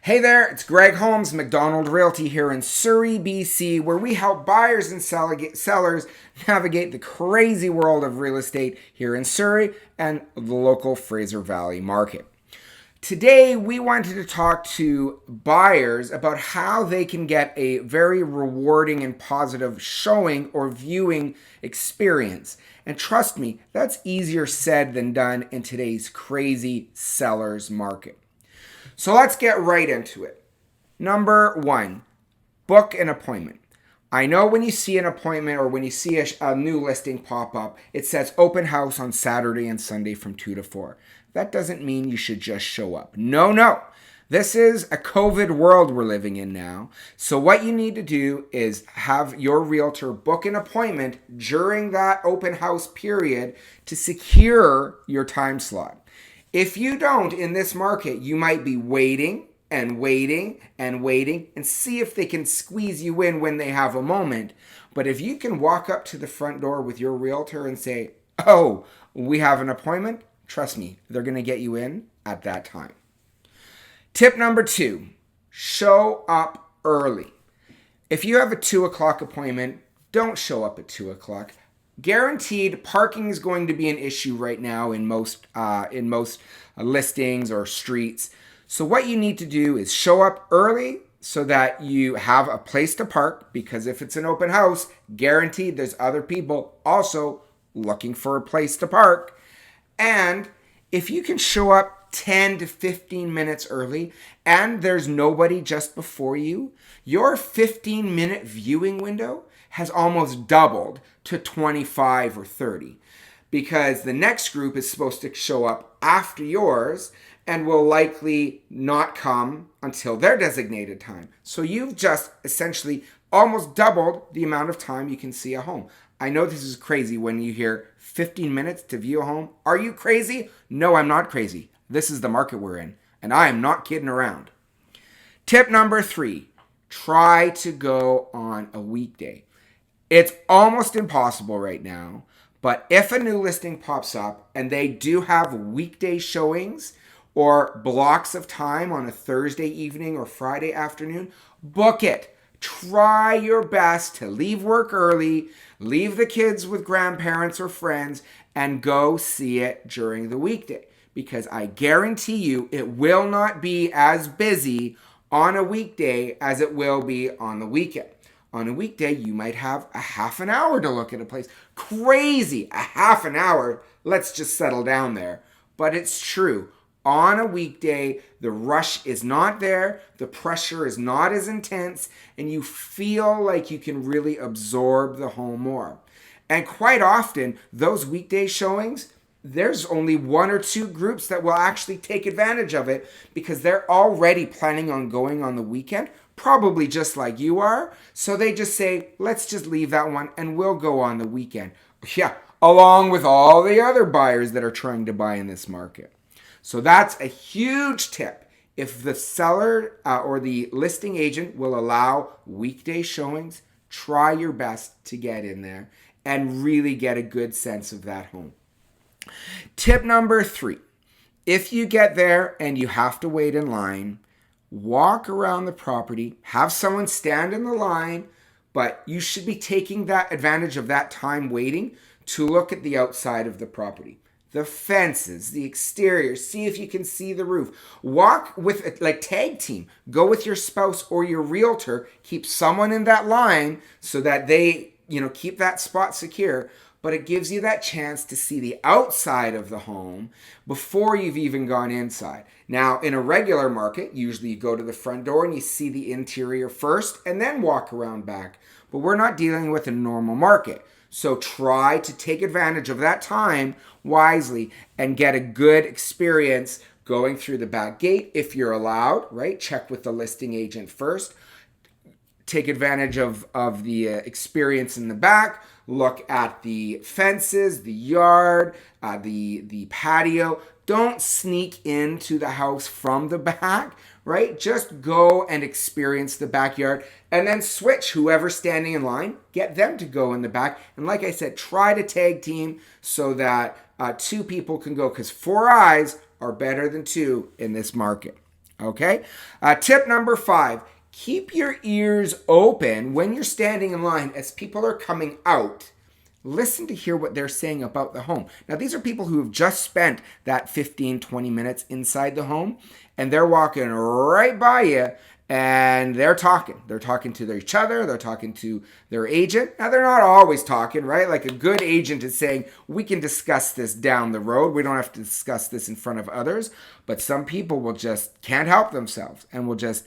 Hey there, it's Greg Holmes, Macdonald Realty here in Surrey, BC, where we help buyers and sellers navigate the crazy world of real estate here in Surrey and the local Fraser Valley market. Today, we wanted to talk to buyers about how they can get a very rewarding and positive showing or viewing experience. And trust me, that's easier said than done in today's crazy seller's market. So let's get right into it. Number one, book an appointment. I know when you see an appointment or when you see a new listing pop up, it says open house on Saturday and Sunday from 2 to 4. That doesn't mean you should just show up. No. This is a COVID world we're living in now. So what you need to do is have your realtor book an appointment during that open house period to secure your time slot. If you don't, in this market, you might be waiting and see if they can squeeze you in when they have a moment. But if you can walk up to the front door with your realtor and say, "Oh, we have an appointment," trust me, they're going to get you in at that time. Tip number 2, show up early. If you have a 2 o'clock appointment, don't show up at 2 o'clock. Guaranteed, parking is going to be an issue right now in most listings or streets. So what you need to do is show up early so that you have a place to park, because if it's an open house, guaranteed there's other people also looking for a place to park. And if you can show up 10 to 15 minutes early and there's nobody just before you, your 15-minute viewing window has almost doubled to 25 or 30, because the next group is supposed to show up after yours and will likely not come until their designated time. So you've just essentially almost doubled the amount of time you can see a home. I know this is crazy when you hear 15 minutes to view a home. Are you crazy? No, I'm not crazy. This is the market we're in, and I am not kidding around. Tip number 3, try to go on a weekday. It's almost impossible right now, but if a new listing pops up and they do have weekday showings or blocks of time on a Thursday evening or Friday afternoon, book it. Try your best to leave work early, leave the kids with grandparents or friends, and go see it during the weekday. Because I guarantee you it will not be as busy on a weekday as it will be on the weekend. On a weekday, you might have a half an hour to look at a place. Crazy, a half an hour. Let's just settle down there. But it's true. On a weekday, the rush is not there, the pressure is not as intense, and you feel like you can really absorb the home more. And quite often, those weekday showings, there's only 1 or 2 groups that will actually take advantage of it because they're already planning on going on the weekend, probably just like you are. So they just say, let's just leave that one and we'll go on the weekend. Yeah, along with all the other buyers that are trying to buy in this market. So that's a huge tip. If the seller or the listing agent will allow weekday showings, try your best to get in there and really get a good sense of that home. Tip number 3, if you get there and you have to wait in line, walk around the property, have someone stand in the line, but you should be taking that advantage of that time waiting to look at the outside of the property. The fences, the exterior, see if you can see the roof. Walk with, like, tag team. Go with your spouse or your realtor. Keep someone in that line so that they, keep that spot secure. But it gives you that chance to see the outside of the home before you've even gone inside. Now, in a regular market, usually you go to the front door and you see the interior first and then walk around back. But we're not dealing with a normal market. So try to take advantage of that time wisely and get a good experience going through the back gate if you're allowed, right? Check with the listing agent first. Take advantage of the experience in the back. Look at the fences, the yard, the patio. Don't sneak into the house from the back, right? Just go and experience the backyard and then switch whoever's standing in line, get them to go in the back. And like I said, try to tag team so that 2 people can go, because 4 eyes are better than 2 in this market. Okay? Tip number 5, keep your ears open when you're standing in line as people are coming out. Listen to hear what they're saying about the home. Now, these are people who have just spent that 15, 20 minutes inside the home, and they're walking right by you, and they're talking. They're talking to each other. They're talking to their agent. Now, they're not always talking, right? Like a good agent is saying, we can discuss this down the road. We don't have to discuss this in front of others. But some people will just can't help themselves and will just,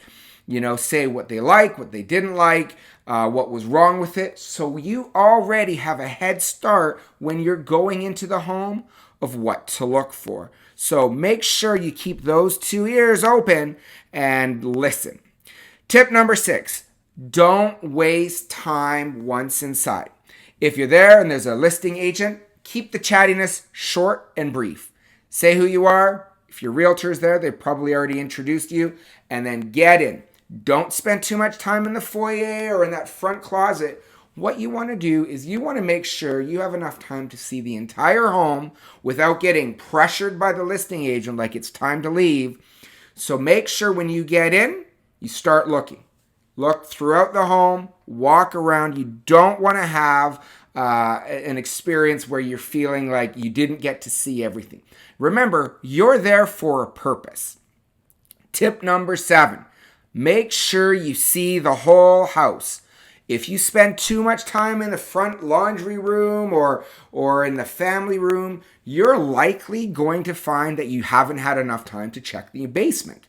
say what they like, what they didn't like, what was wrong with it. So you already have a head start when you're going into the home of what to look for. So make sure you keep those 2 ears open and listen. Tip number 6, don't waste time once inside. If you're there and there's a listing agent, keep the chattiness short and brief. Say who you are. If your realtor's there, they've probably already introduced you, and then get in. Don't spend too much time in the foyer or in that front closet. What you want to do is you want to make sure you have enough time to see the entire home without getting pressured by the listing agent like it's time to leave. So make sure when you get in, you start looking. Look throughout the home, walk around. You don't want to have an experience where you're feeling like you didn't get to see everything. Remember, you're there for a purpose. Tip number 7, make sure you see the whole house. If you spend too much time in the front laundry room or in the family room, you're likely going to find that you haven't had enough time to check the basement.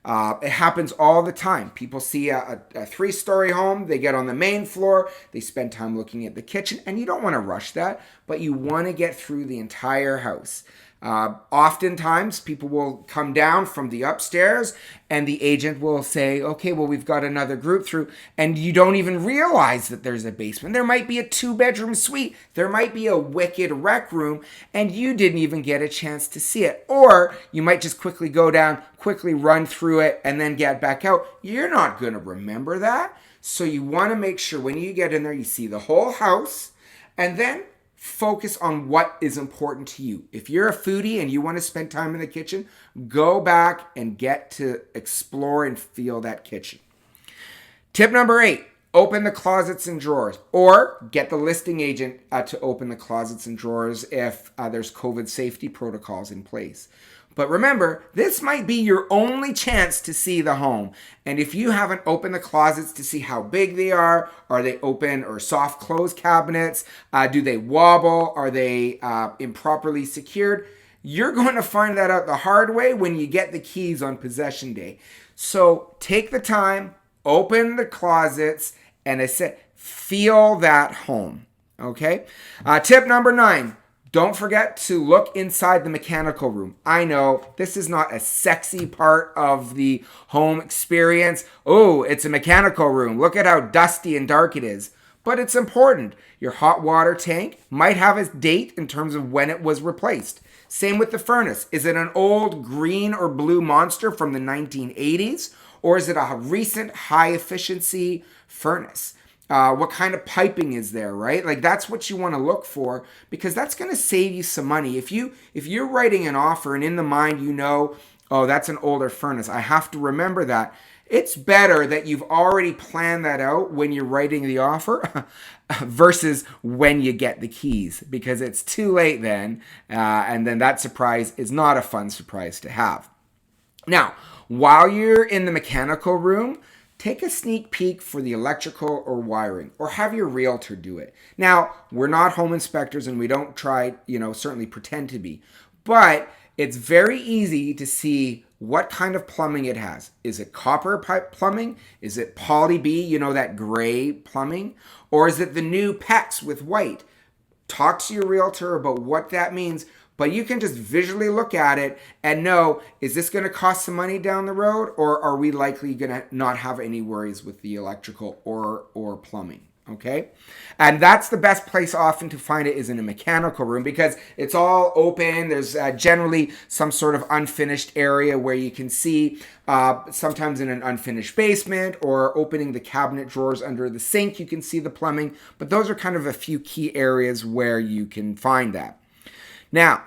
It happens all the time. People see a 3-story home, they get on the main floor, they spend time looking at the kitchen, and you don't want to rush that, but you want to get through the entire house. Oftentimes, people will come down from the upstairs and the agent will say, okay, well, we've got another group through, and you don't even realize that there's a basement. There might be a 2-bedroom suite. There might be a wicked rec room, and you didn't even get a chance to see it. Or you might just quickly go down, quickly run through it, and then get back out. You're not going to remember that. So you want to make sure when you get in there, you see the whole house, and then focus on what is important to you. If you're a foodie and you want to spend time in the kitchen, go back and get to explore and feel that kitchen. Tip number 8, open the closets and drawers, or get the listing agent to open the closets and drawers if there's COVID safety protocols in place. But remember, this might be your only chance to see the home. And if you haven't opened the closets to see how big they are they open or soft close cabinets? Do they wobble? Are they improperly secured? You're going to find that out the hard way when you get the keys on possession day. So take the time, open the closets, and I said, feel that home. Okay? Tip number 9. Don't forget to look inside the mechanical room. I know this is not a sexy part of the home experience. Oh, it's a mechanical room. Look at how dusty and dark it is. But it's important. Your hot water tank might have a date in terms of when it was replaced. Same with the furnace. Is it an old green or blue monster from the 1980s? Or is it a recent high efficiency furnace? What kind of piping is there, right? Like that's what you want to look for because that's going to save you some money. If you're writing an offer and in the mind oh, that's an older furnace, I have to remember that. It's better that you've already planned that out when you're writing the offer versus when you get the keys because it's too late then, and then that surprise is not a fun surprise to have. Now, while you're in the mechanical room, take a sneak peek for the electrical or wiring, or have your realtor do it. Now, we're not home inspectors and we don't try, certainly pretend to be, but it's very easy to see what kind of plumbing it has. Is it copper pipe plumbing? Is it poly B, that gray plumbing? Or is it the new PECs with white? Talk to your realtor about what that means. But you can just visually look at it and know, is this going to cost some money down the road? Or are we likely going to not have any worries with the electrical or plumbing? Okay? And that's the best place often to find it is in a mechanical room because it's all open. There's generally some sort of unfinished area where you can see sometimes in an unfinished basement or opening the cabinet drawers under the sink, you can see the plumbing. But those are kind of a few key areas where you can find that. Now,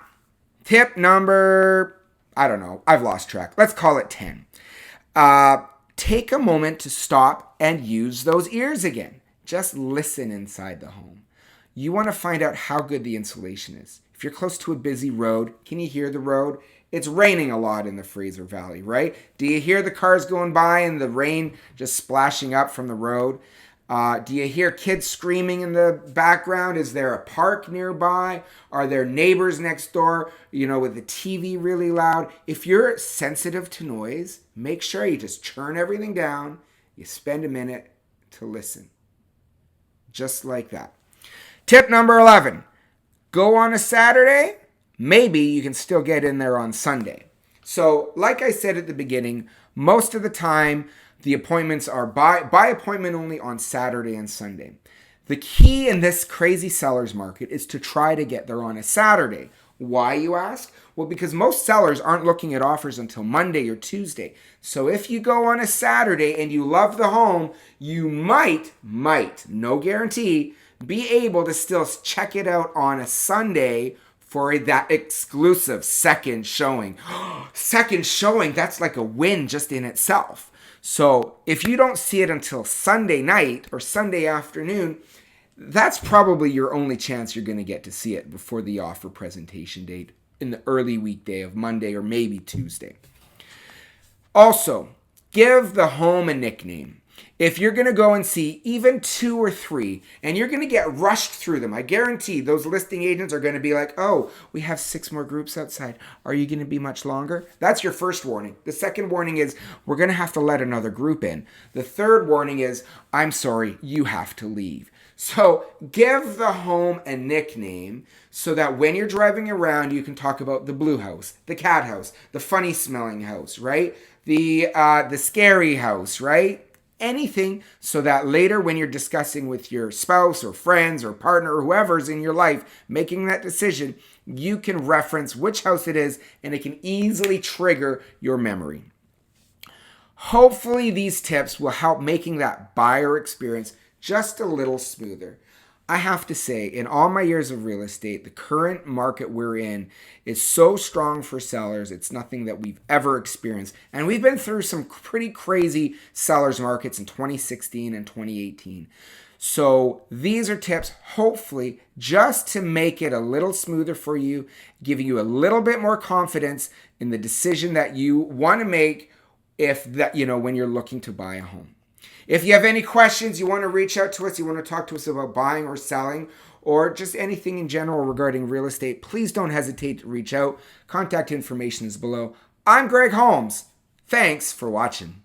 tip number, I've lost track. Let's call it 10. Take a moment to stop and use those ears again. Just listen inside the home. You want to find out how good the insulation is. If you're close to a busy road, can you hear the road? It's raining a lot in the Fraser Valley, right? Do you hear the cars going by and the rain just splashing up from the road? Do you hear kids screaming in the background? Is there a park nearby? Are there neighbors next door, with the TV really loud? If you're sensitive to noise, make sure you just turn everything down. You spend a minute to listen. Just like that. Tip number 11, go on a Saturday. Maybe you can still get in there on Sunday. So like I said at the beginning, most of the time, the appointments are by appointment only on Saturday and Sunday. The key in this crazy seller's market is to try to get there on a Saturday. Why, you ask? Well, because most sellers aren't looking at offers until Monday or Tuesday. So if you go on a Saturday and you love the home, you might, no guarantee, be able to still check it out on a Sunday for that exclusive second showing. Second showing, that's like a win just in itself. So if you don't see it until Sunday night or Sunday afternoon, that's probably your only chance you're going to get to see it before the offer presentation date in the early weekday of Monday or maybe Tuesday. Also, give the home a nickname. If you're going to go and see even 2 or 3 and you're going to get rushed through them, I guarantee those listing agents are going to be like, oh, we have 6 more groups outside. Are you going to be much longer? That's your first warning. The second warning is we're going to have to let another group in. The third warning is, I'm sorry, you have to leave. So give the home a nickname so that when you're driving around, you can talk about the blue house, the cat house, the funny smelling house, right? The scary house, right? Anything so that later when you're discussing with your spouse or friends or partner or whoever's in your life making that decision, you can reference which house it is and it can easily trigger your memory. Hopefully these tips will help making that buyer experience just a little smoother. I have to say, in all my years of real estate, the current market we're in is so strong for sellers. It's nothing that we've ever experienced. And we've been through some pretty crazy sellers markets in 2016 and 2018. So these are tips, hopefully, just to make it a little smoother for you, giving you a little bit more confidence in the decision that you want to make when you're looking to buy a home. If you have any questions, you want to reach out to us, you want to talk to us about buying or selling, or just anything in general regarding real estate, please don't hesitate to reach out. Contact information is below. I'm Greg Holmes. Thanks for watching.